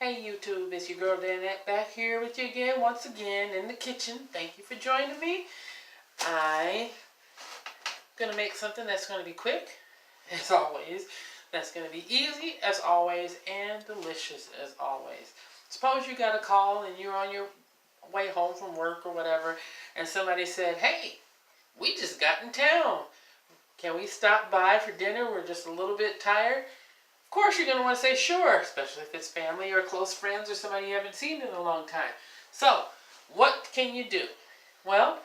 Hey YouTube, it's your girl Danette back here with you again, once again in the kitchen. Thank you for joining me. I'm going to make something that's going to be quick, as always. That's going to be easy, as always, and delicious, as always. Suppose you got a call and you're on your way home from work or whatever, and somebody said, hey, we just got in town. Can we stop by for dinner? We're just a little bit tired. Of course you're going to want to say sure, especially if it's family or close friends or somebody you haven't seen in a long time. So, what can you do? Well,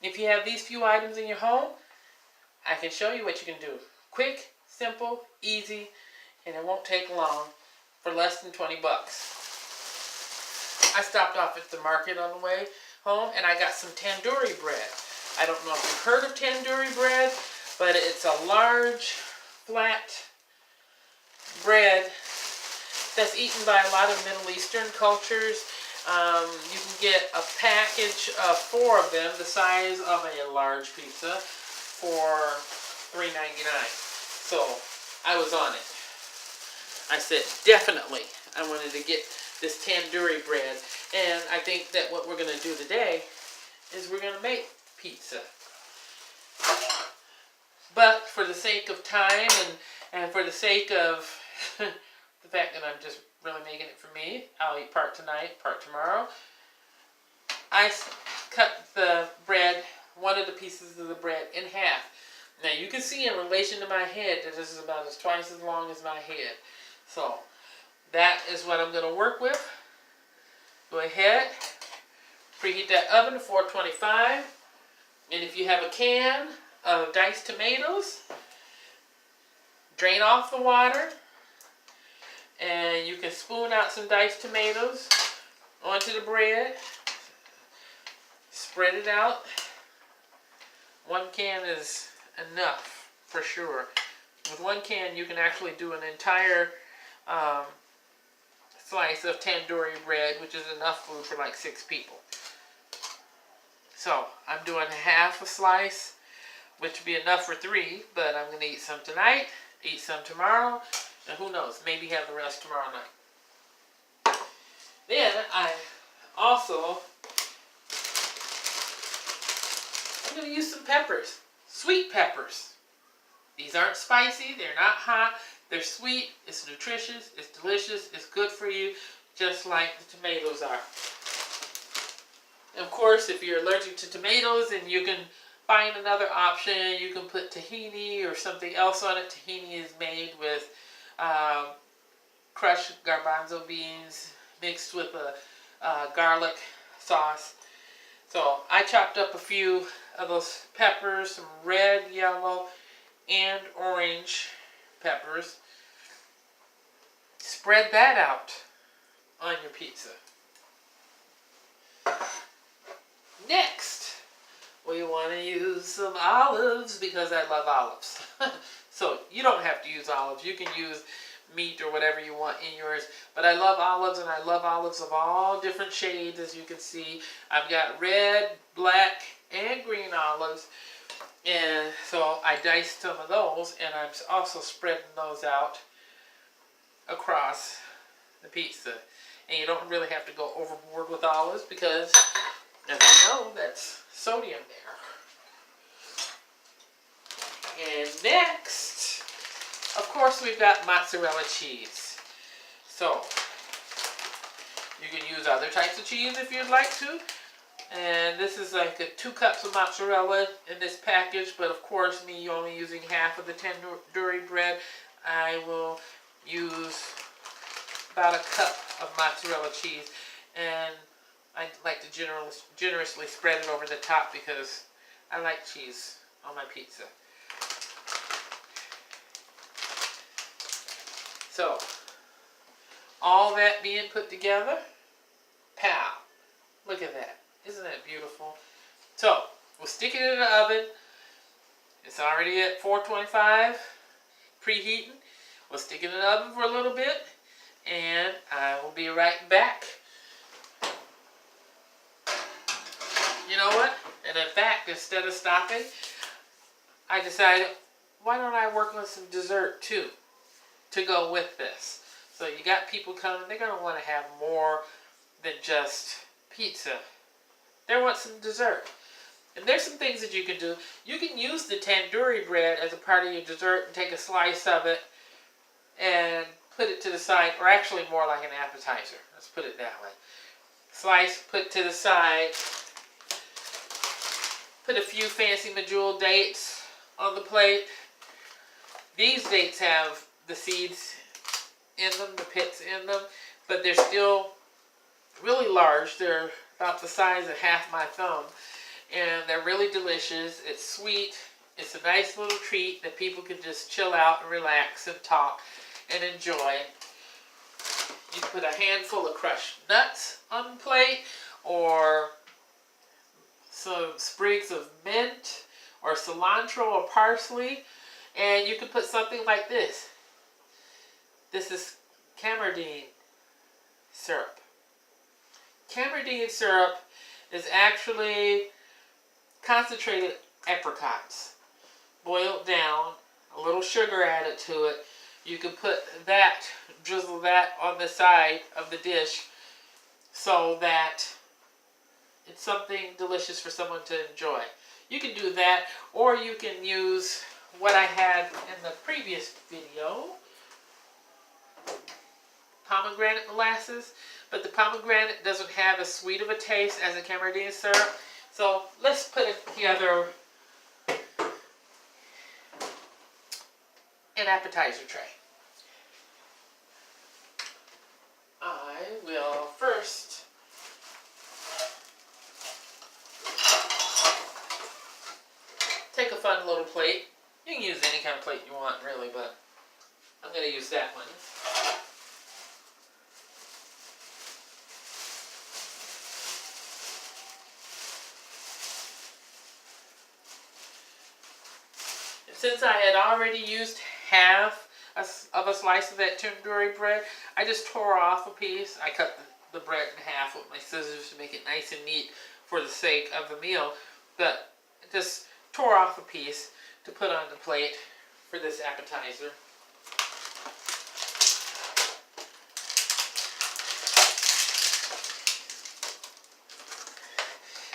if you have these few items in your home, I can show you what you can do. Quick, simple, easy, and it won't take long for less than 20 bucks. I stopped off at the market on the way home and I got some tandoori bread. I don't know if you've heard of tandoori bread, but it's a large, flat bread that's eaten by a lot of Middle Eastern cultures. You can get a package of 4 of them, the size of a large pizza, for $3.99. So I was on it. I said definitely I wanted to get this tandoori bread, and I think that what we're going to do today is we're going to make pizza. But for the sake of time and for the sake of the fact that I'm just really making it for me, I'll eat part tonight, part tomorrow. I cut the bread, one of the pieces of the bread, in half. Now you can see in relation to my head that this is about twice as long as my head. So that is what I'm going to work with. Go ahead, preheat that oven to 425. And if you have a can of diced tomatoes, drain off the water. And you can spoon out some diced tomatoes onto the bread. Spread it out. 1 can is enough for sure. With 1 can you can actually do an entire slice of tandoori bread, which is enough food for like 6 people. So I'm doing half a slice, which would be enough for 3, but I'm going to eat some tonight, eat some tomorrow, and who knows, maybe have the rest tomorrow night. Then I'm going to use some peppers, sweet peppers. These aren't spicy, they're not hot, they're sweet, it's nutritious, it's delicious, it's good for you, just like the tomatoes are. Of course, if you're allergic to tomatoes, and you can find another option, you can put tahini or something else on it. Tahini is made with crushed garbanzo beans mixed with a garlic sauce. So I chopped up a few of those peppers, some red, yellow, and orange peppers. Spread that out on your pizza. Next, we want to use some olives because I love olives. So you don't have to use olives. You can use meat or whatever you want in yours. But I love olives, and I love olives of all different shades, as you can see. I've got red, black, and green olives. And so I diced some of those, and I'm also spreading those out across the pizza. And you don't really have to go overboard with olives because, as you know, that's sodium there. And next, of course, we've got mozzarella cheese. So you can use other types of cheese if you'd like to. And this is like 2 cups of mozzarella in this package, but of course, me only using half of the tandoori bread, I will use about 1 cup of mozzarella cheese. And I like to generously spread it over the top because I like cheese on my pizza. So, all that being put together, pow! Look at that. Isn't that beautiful? So, we'll stick it in the oven. It's already at 425, preheating. We'll stick it in the oven for a little bit, and I will be right back. You know what? And in fact, instead of stopping, I decided, why don't I work on some dessert too, to go with this? So you got people coming, they're going to want to have more than just pizza. They want some dessert. And there's some things that you can do. You can use the tandoori bread as a part of your dessert and take a slice of it and put it to the side, or actually more like an appetizer. Let's put it that way. Slice, put to the side. Put a few fancy medjool dates on the plate. These dates have the seeds in them, the pits in them, but they're still really large. They're about the size of half my thumb, and they're really delicious. It's sweet. It's a nice little treat that people can just chill out and relax and talk and enjoy. You can put a handful of crushed nuts on the plate, or some sprigs of mint, or cilantro or parsley, and you can put something like this. This is Camardine syrup. Camardine syrup is actually concentrated apricots, boiled down, a little sugar added to it. You can put that, drizzle that on the side of the dish so that it's something delicious for someone to enjoy. You can do that, or you can use what I had in the previous video, pomegranate molasses, but the pomegranate doesn't have as sweet of a taste as the Camardine syrup. So let's put it together an appetizer tray. I will first take a fun little plate. You can use any kind of plate you want, really, but I'm going to use that one. And since I had already used half of a slice of that tandoori bread, I just tore off a piece. I cut the bread in half with my scissors to make it nice and neat for the sake of the meal, but just tore off a piece to put on the plate for this appetizer.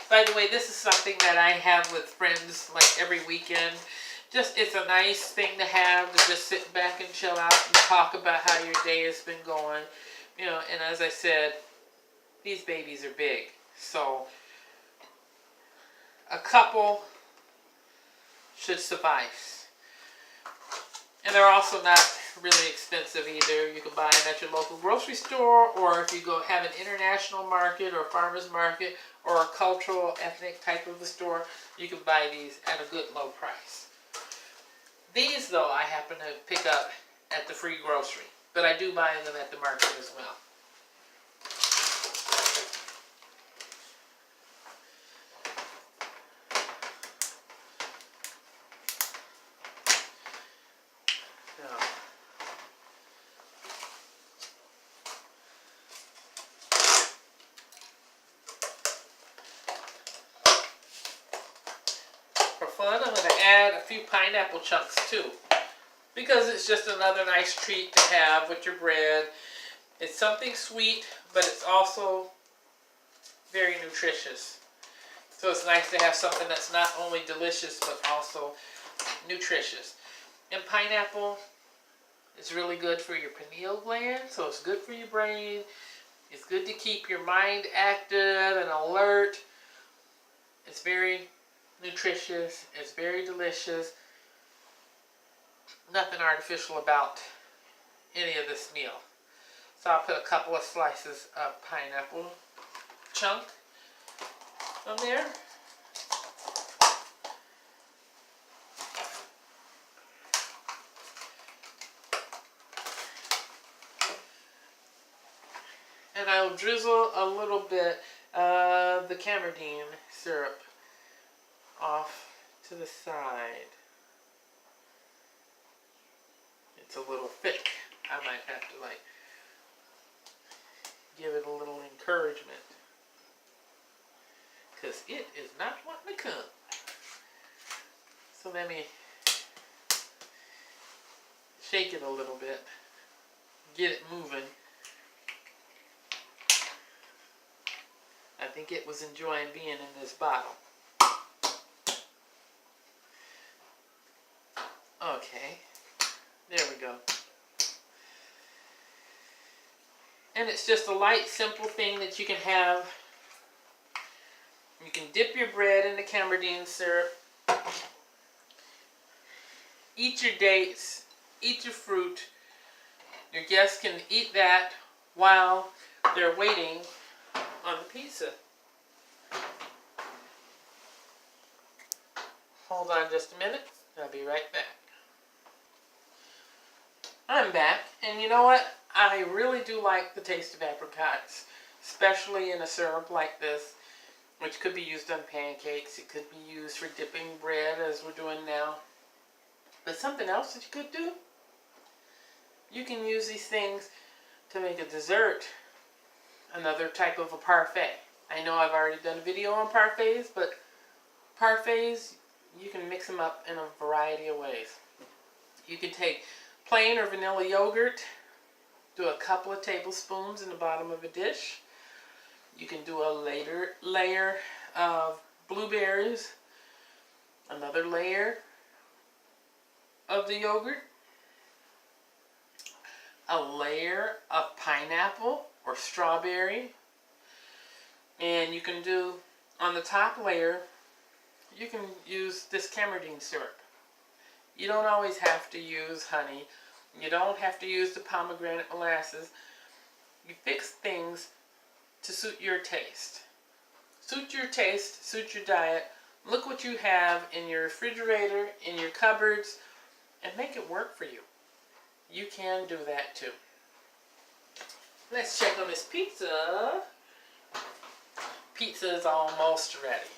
By the way, this is something that I have with friends like every weekend. Just, it's a nice thing to have, to just sit back and chill out and talk about how your day has been going. You know, and as I said, these babies are big. So a couple should suffice. And they're also not really expensive either. You can buy them at your local grocery store, or if you go have an international market or farmer's market or a cultural ethnic type of a store, you can buy these at a good low price. These, though, I happen to pick up at the free grocery, but I do buy them at the market as well. For fun, I'm going to add a few pineapple chunks too, because it's just another nice treat to have with your bread. It's something sweet, but it's also very nutritious. So it's nice to have something that's not only delicious, but also nutritious. And pineapple is really good for your pineal gland, so it's good for your brain. It's good to keep your mind active and alert. It's very nutritious. It's very delicious. Nothing artificial about any of this meal. So I'll put a couple of slices of pineapple chunk on there. And I'll drizzle a little bit of the Camardine syrup off to the side. It's a little thick. I might have to give it a little encouragement, because it is not wanting to come. So let me shake it a little bit. get it moving. I think it was enjoying being in this bottle. Okay, there we go. And it's just a light, simple thing that you can have. You can dip your bread in the Camembert syrup. Eat your dates. Eat your fruit. Your guests can eat that while they're waiting on the pizza. Hold on just a minute. I'll be right back. I'm back, and you know what? I really do like the taste of apricots, especially in a syrup like this, which could be used on pancakes. It could be used for dipping bread, as we're doing now. But something else that you could do, you can use these things to make a dessert, another type of a parfait. I know I've already done a video on parfaits, but parfaits, you can mix them up in a variety of ways. You can take plain or vanilla yogurt, do a couple of tablespoons in the bottom of a dish. You can do a layer of blueberries, another layer of the yogurt, a layer of pineapple or strawberry, and you can do on the top layer, you can use this Camembert syrup. You don't always have to use honey. You don't have to use the pomegranate molasses. You fix things to suit your taste. Suit your taste, suit your diet. Look what you have in your refrigerator, in your cupboards, and make it work for you. You can do that too. Let's check on this pizza. Pizza is almost ready.